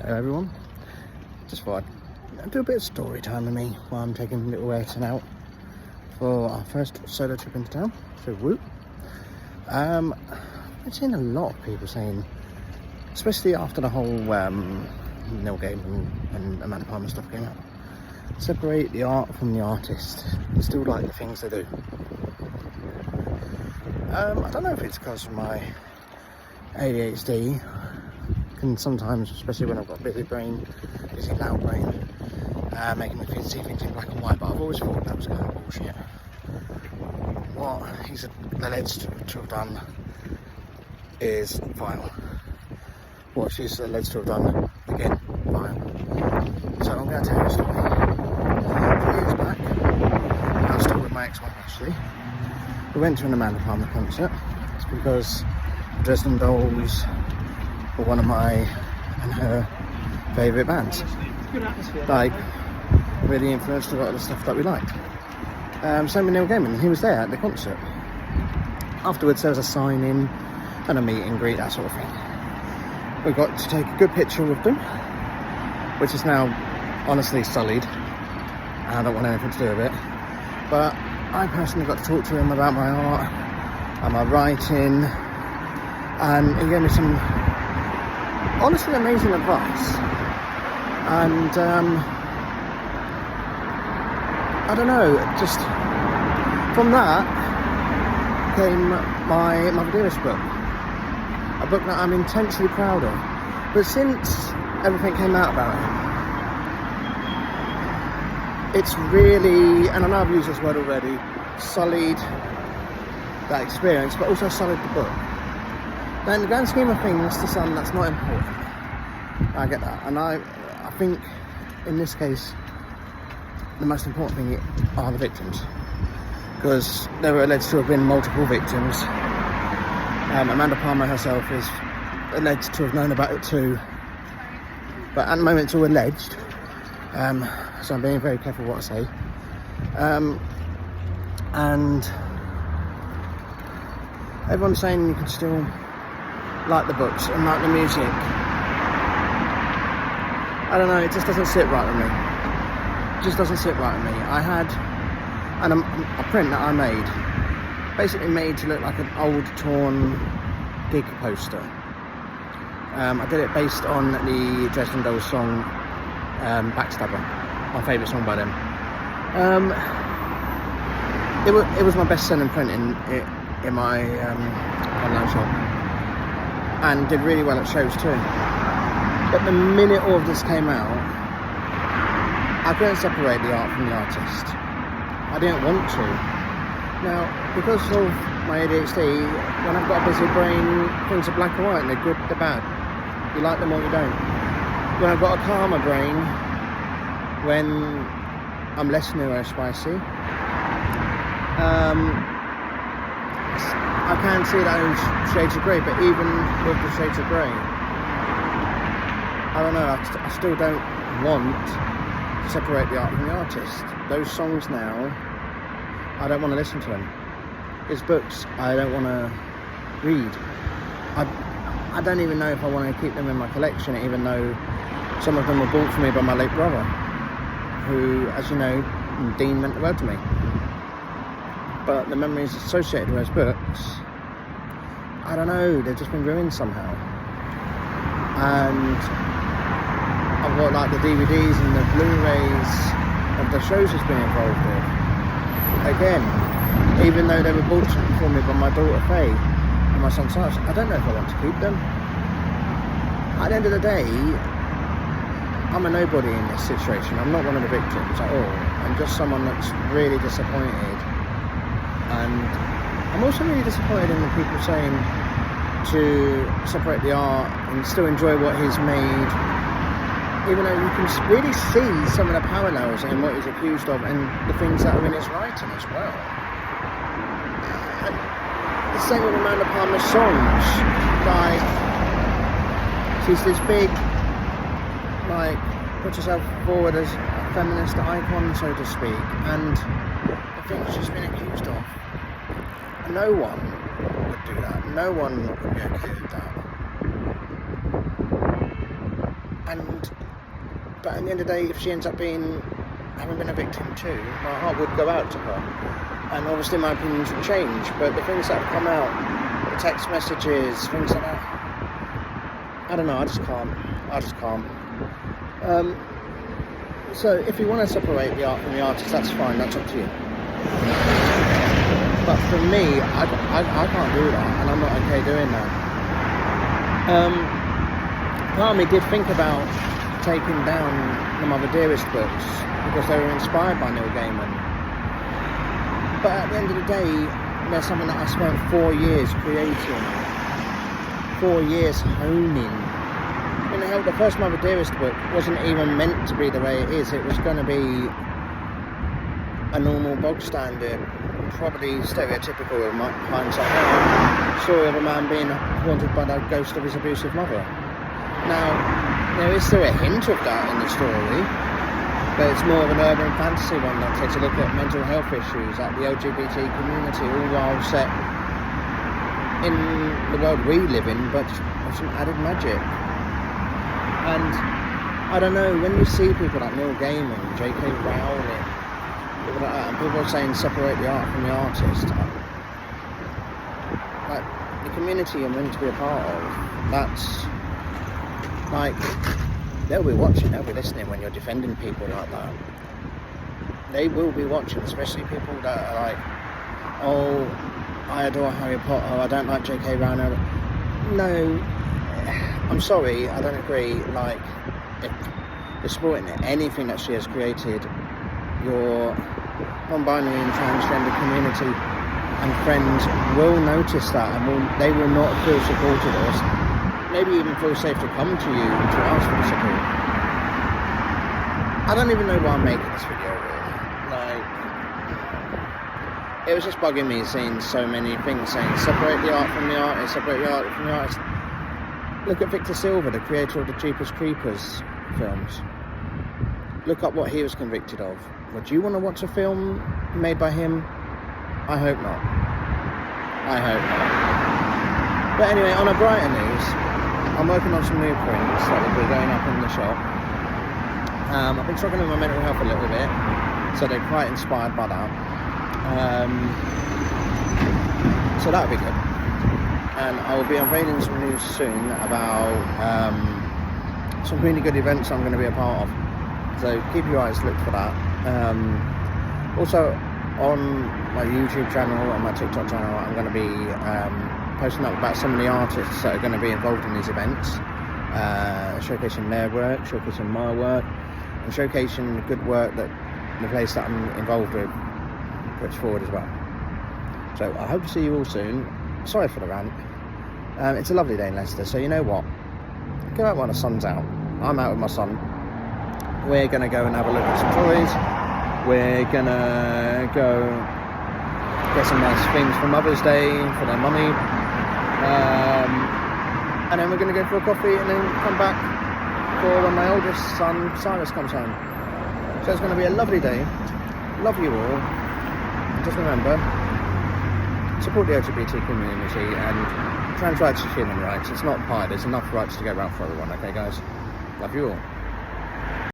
Hello everyone, just thought I'd do a bit of story time with me while I'm taking little Ayrton out for our first solo trip into town, so whoop. I've seen a lot of people saying, especially after the whole Neil Gaiman and Amanda Palmer stuff came out, separate the art from the artist. I still like the things they do. I don't know if it's because of my ADHD can sometimes, especially when I've got a busy brain, busy loud brain, making me see things in black and white, but I've always thought that was kind of bullshit. What he's alleged to have done is vile. What she's alleged to have done, again, vile. So I'm going to tell you a story. 3 years back, I was still with my ex-wife Ashley. We went to an Amanda Palmer concert. It's because Dresden Dolls were one of my and her favourite bands. Like, really influenced a lot of the stuff that we liked. Same with Neil Gaiman, he was there at the concert. Afterwards there was a sign-in and a meet and greet, that sort of thing. We got to take a good picture with them, which is now honestly sullied. I don't want anything to do with it. But I personally got to talk to him about my art and my writing, and he gave me some honestly amazing advice. And I don't know, just from that came my Dearest book, a book that I'm intensely proud of. But since everything came out about it, it's really, and I know I've used this word already, sullied that experience, but also sullied the book. Now, in the grand scheme of things, to some, that's not important. I get that, and I think in this case, the most important thing are the victims, because there were alleged to have been multiple victims. Amanda Palmer herself is alleged to have known about it too, but at the moment it's all alleged, so I'm being very careful what I say. And everyone's saying you can still like the books and like the music. I don't know, it just doesn't sit right with me. It just doesn't sit right with me. I had a print that I made, basically made to look like an old torn gig poster. I did it based on the Dresden Dolls song Backstabber, my favourite song by them. It was my best selling print in my online shop, and did really well at shows too. But the minute all of this came out, I couldn't separate the art from the artist. I didn't want to. Now, because of my ADHD, when I've got a busy brain, things are black and white, and they're good, they're bad. You like them or you don't. When I've got a calmer brain, when I'm less neurospicy, I can see those shades of grey, but even with the shades of grey, I don't know, I still don't want to separate the art from the artist. Those songs now, I don't want to listen to them. His books, I don't want to read. I don't even know if I want to keep them in my collection, even though some of them were bought for me by my late brother, who, as you know, Dean meant the world to me. But the memories associated with those books, I don't know, they've just been ruined somehow. And I've got like the DVDs and the Blu-rays of the shows he's been involved with. Again, even though they were bought for me by my daughter Faye and my son Cyrus, I don't know if I want to keep them. At the end of the day, I'm a nobody in this situation. I'm not one of the victims at all. I'm just someone that's really disappointed. And I'm also really disappointed in the people saying to separate the art and still enjoy what he's made, even though you can really see some of the parallels in what he's accused of and the things that are in his writing as well. And the same with Amanda Palmer's songs. Like, she's this big, like, puts herself forward as a feminist icon, so to speak, and the things she's been accused of. No one would do that. No one would be accused of that. But at the end of the day, if she ends up having been a victim too, my heart would go out to her. And obviously my opinions would change, but the things that have come out, the text messages, things like that, I don't know, I just can't. So if you want to separate the art from the artist, that's fine, that's up to you. But for me, I can't do that, and I'm not okay doing that. Part of me did think about taking down the Mother Dearest books because they were inspired by Neil Gaiman. But at the end of the day, there's something that I spent 4 years creating, 4 years honing. You know, the first Mother Dearest book wasn't even meant to be the way it is. It was going to be a normal bog standard, probably stereotypical in hindsight now, story of a man being haunted by the ghost of his abusive mother. Now, there is still a hint of that in the story, but it's more of an urban fantasy one that takes a look at mental health issues, at the LGBT community, all while set in the world we live in, but with some added magic. And I don't know, when you see people like Neil Gaiman, J.K. Rowling, people like that, and people are saying separate the art from the artist, like, the community you're meant to be a part of, that's like, they'll be watching, they'll be listening when you're defending people like that. They will be watching, especially people that are like, oh, I adore Harry Potter, I don't like J.K. Rowling. No, I'm sorry, I don't agree. Like, if you're supporting anything that she has created, your non-binary and transgender community and friends will notice that, and they will not feel supported, or maybe even feel safe to come to you to ask for the support. I don't even know why I'm making this video, really. Like, it was just bugging me seeing so many things saying separate the art from the artist, separate the art from the artist. Look at Victor Silva, the creator of the Jeepers Creepers films. Look up what he was convicted of. Would you want to watch a film made by him? I hope not. I hope not. But anyway, on a brighter news, I'm working on some new prints that will be going up in the shop. I've been struggling with my mental health a little bit, so they're quite inspired by that. So that'll be good. And I will be unveiling some news soon about some really good events I'm going to be a part of. So keep your eyes looked for that. Also on my YouTube channel and my TikTok channel, I'm going to be posting up about some of the artists that are going to be involved in these events, showcasing their work, showcasing my work, and showcasing the good work that the place that I'm involved with puts forward as well. So I hope to see you all soon. Sorry for the rant. It's a lovely day in Leicester, so you know what? Go out while the sun's out. I'm out with my son. We're going to go and have a look at some toys. We're going to go get some nice things for Mother's Day, for their mummy. And then we're going to go for a coffee and then come back for when my oldest son, Cyrus, comes home. So it's going to be a lovely day. Love you all. And just remember, support the LGBT community and trans rights is human rights. It's not pie. There's enough rights to go around for everyone. Okay, guys? Love you all.